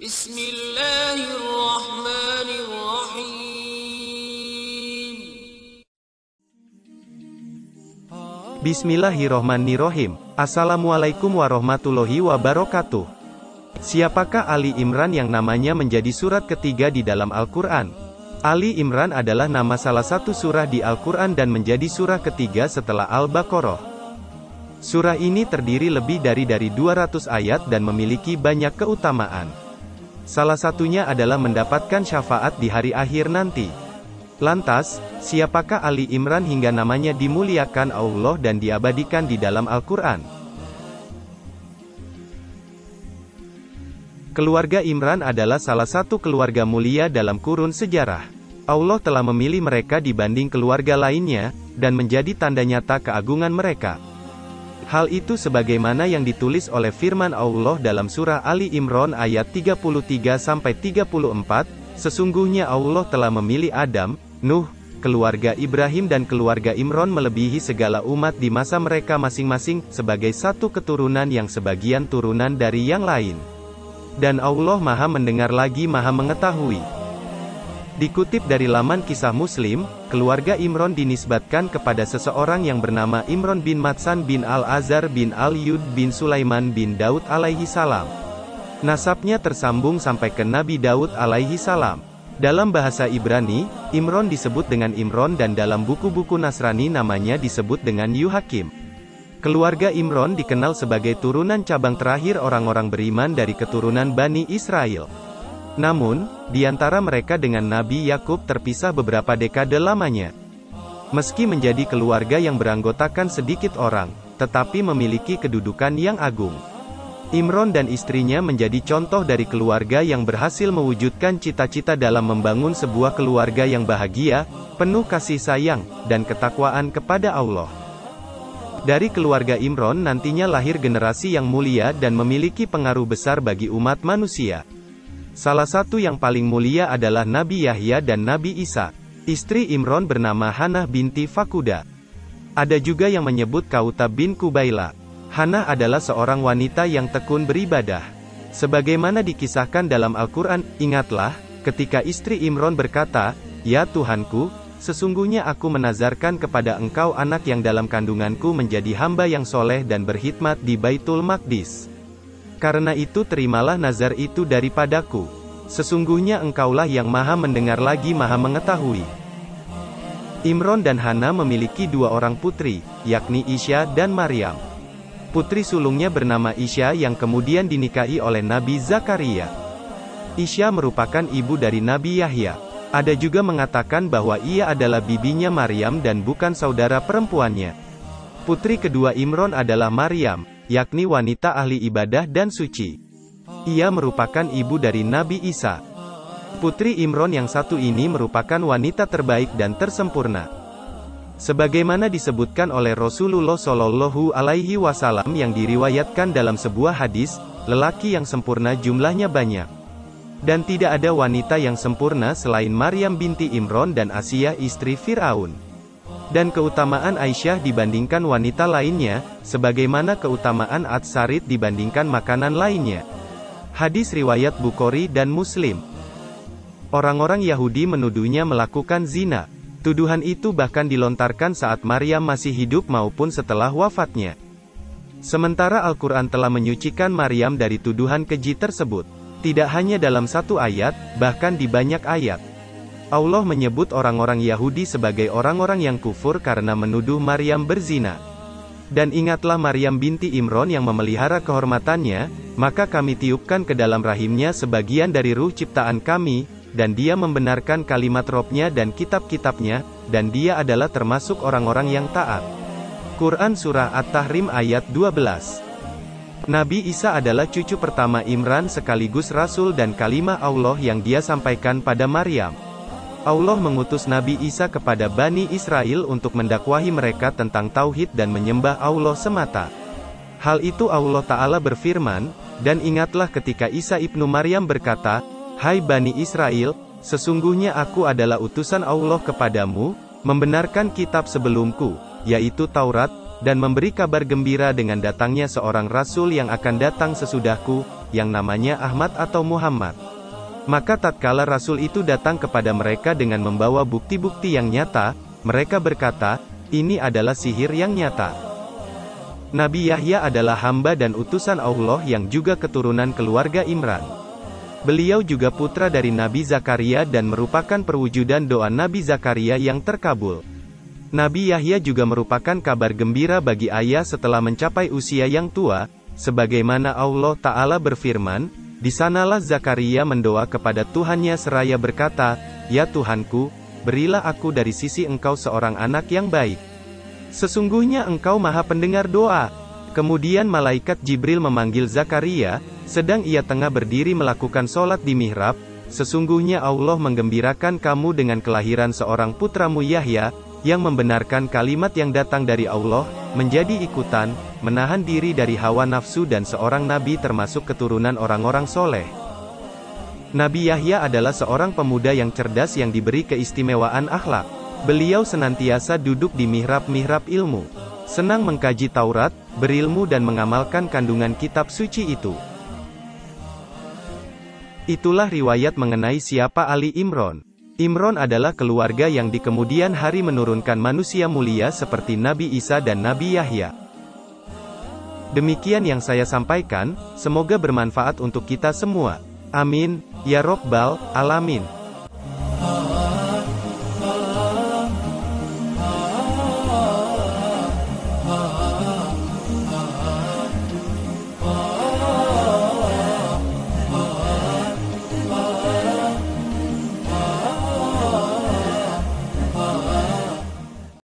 Bismillahirrahmanirrahim. Bismillahirrohmanirrohim. Assalamualaikum warahmatullahi wabarakatuh. Siapakah Ali Imran yang namanya menjadi surat ketiga di dalam Al-Quran? Ali Imran adalah nama salah satu surah di Al-Quran dan menjadi surah ketiga setelah Al-Baqarah. Surah ini terdiri lebih dari 200 ayat dan memiliki banyak keutamaan. Salah satunya adalah mendapatkan syafaat di hari akhir nanti. Lantas, siapakah Ali Imran hingga namanya dimuliakan Allah dan diabadikan di dalam Al-Quran? Keluarga Imran adalah salah satu keluarga mulia dalam kurun sejarah. Allah telah memilih mereka dibanding keluarga lainnya, dan menjadi tanda nyata keagungan mereka. Hal itu sebagaimana yang ditulis oleh firman Allah dalam surah Ali Imran ayat 33-34, sesungguhnya Allah telah memilih Adam, Nuh, keluarga Ibrahim dan keluarga Imran melebihi segala umat di masa mereka masing-masing, sebagai satu keturunan yang sebagian turunan dari yang lain. Dan Allah Maha mendengar lagi Maha mengetahui. Dikutip dari laman Kisah Muslim, keluarga Imran dinisbatkan kepada seseorang yang bernama Imran bin Matsan bin Al-Azhar bin Al-Yud bin Sulaiman bin Daud alaihi salam. Nasabnya tersambung sampai ke Nabi Daud alaihi salam. Dalam bahasa Ibrani, Imran disebut dengan Imron dan dalam buku-buku Nasrani namanya disebut dengan Yuhakim. Keluarga Imran dikenal sebagai turunan cabang terakhir orang-orang beriman dari keturunan Bani Israel. Namun, di antara mereka dengan Nabi Yakub terpisah beberapa dekade lamanya. Meski menjadi keluarga yang beranggotakan sedikit orang, tetapi memiliki kedudukan yang agung. Imran dan istrinya menjadi contoh dari keluarga yang berhasil mewujudkan cita-cita dalam membangun sebuah keluarga yang bahagia, penuh kasih sayang, dan ketakwaan kepada Allah. Dari keluarga Imran nantinya lahir generasi yang mulia dan memiliki pengaruh besar bagi umat manusia. Salah satu yang paling mulia adalah Nabi Yahya dan Nabi Isa. Istri Imran bernama Hannah binti Fakuda. Ada juga yang menyebut Kautab bin Kubaila. Hannah adalah seorang wanita yang tekun beribadah. Sebagaimana dikisahkan dalam Al-Quran, ingatlah, ketika istri Imran berkata, "Ya Tuhanku, sesungguhnya aku menazarkan kepada Engkau anak yang dalam kandunganku menjadi hamba yang soleh dan berkhidmat di Baitul Maqdis. Karena itu terimalah nazar itu daripadaku. Sesungguhnya Engkaulah yang Maha mendengar lagi Maha mengetahui." Imran dan Hannah memiliki dua orang putri, yakni Isya dan Maryam. Putri sulungnya bernama Isya yang kemudian dinikahi oleh Nabi Zakaria. Isya merupakan ibu dari Nabi Yahya. Ada juga mengatakan bahwa ia adalah bibinya Maryam dan bukan saudara perempuannya. Putri kedua Imran adalah Maryam, yakni wanita ahli ibadah dan suci. Ia merupakan ibu dari Nabi Isa. Putri Imran yang satu ini merupakan wanita terbaik dan tersempurna. Sebagaimana disebutkan oleh Rasulullah Shallallahu Alaihi Wasallam yang diriwayatkan dalam sebuah hadis, lelaki yang sempurna jumlahnya banyak. Dan tidak ada wanita yang sempurna selain Maryam binti Imran dan Asiyah istri Fir'aun. Dan keutamaan Aisyah dibandingkan wanita lainnya, sebagaimana keutamaan Atsarit dibandingkan makanan lainnya. Hadis riwayat Bukhari dan Muslim. Orang-orang Yahudi menuduhnya melakukan zina. Tuduhan itu bahkan dilontarkan saat Maryam masih hidup maupun setelah wafatnya. Sementara Al-Quran telah menyucikan Maryam dari tuduhan keji tersebut. Tidak hanya dalam satu ayat, bahkan di banyak ayat. Allah menyebut orang-orang Yahudi sebagai orang-orang yang kufur karena menuduh Maryam berzina. Dan ingatlah Maryam binti Imran yang memelihara kehormatannya, maka kami tiupkan ke dalam rahimnya sebagian dari ruh ciptaan kami, dan dia membenarkan kalimat Robnya dan kitab-kitabnya, dan dia adalah termasuk orang-orang yang taat. Quran Surah At-Tahrim ayat 12. Nabi Isa adalah cucu pertama Imran sekaligus Rasul dan kalimah Allah yang dia sampaikan pada Maryam. Allah mengutus Nabi Isa kepada Bani Israel untuk mendakwahi mereka tentang tauhid dan menyembah Allah semata. Hal itu Allah Ta'ala berfirman, dan ingatlah ketika Isa ibnu Maryam berkata, "Hai Bani Israel, sesungguhnya aku adalah utusan Allah kepadamu, membenarkan kitab sebelumku, yaitu Taurat, dan memberi kabar gembira dengan datangnya seorang Rasul yang akan datang sesudahku, yang namanya Ahmad atau Muhammad. Maka tatkala Rasul itu datang kepada mereka dengan membawa bukti-bukti yang nyata, mereka berkata, ini adalah sihir yang nyata. Nabi Yahya adalah hamba dan utusan Allah yang juga keturunan keluarga Imran. Beliau juga putra dari Nabi Zakaria dan merupakan perwujudan doa Nabi Zakaria yang terkabul. Nabi Yahya juga merupakan kabar gembira bagi ayah setelah mencapai usia yang tua, sebagaimana Allah Ta'ala berfirman, di sanalah Zakaria mendoa kepada Tuhannya seraya berkata, ya Tuhanku, berilah aku dari sisi Engkau seorang anak yang baik. Sesungguhnya Engkau maha pendengar doa. Kemudian malaikat Jibril memanggil Zakaria, sedang ia tengah berdiri melakukan sholat di mihrab, sesungguhnya Allah menggembirakan kamu dengan kelahiran seorang putramu Yahya, yang membenarkan kalimat yang datang dari Allah, menjadi ikutan, menahan diri dari hawa nafsu dan seorang nabi termasuk keturunan orang-orang soleh. Nabi Yahya adalah seorang pemuda yang cerdas yang diberi keistimewaan akhlak. Beliau senantiasa duduk di mihrab-mihrab ilmu, senang mengkaji Taurat, berilmu dan mengamalkan kandungan kitab suci itu. Itulah riwayat mengenai siapa Ali Imran. Imran adalah keluarga yang di kemudian hari menurunkan manusia mulia seperti Nabi Isa dan Nabi Yahya. Demikian yang saya sampaikan, semoga bermanfaat untuk kita semua. Amin, ya Rabbal Alamin.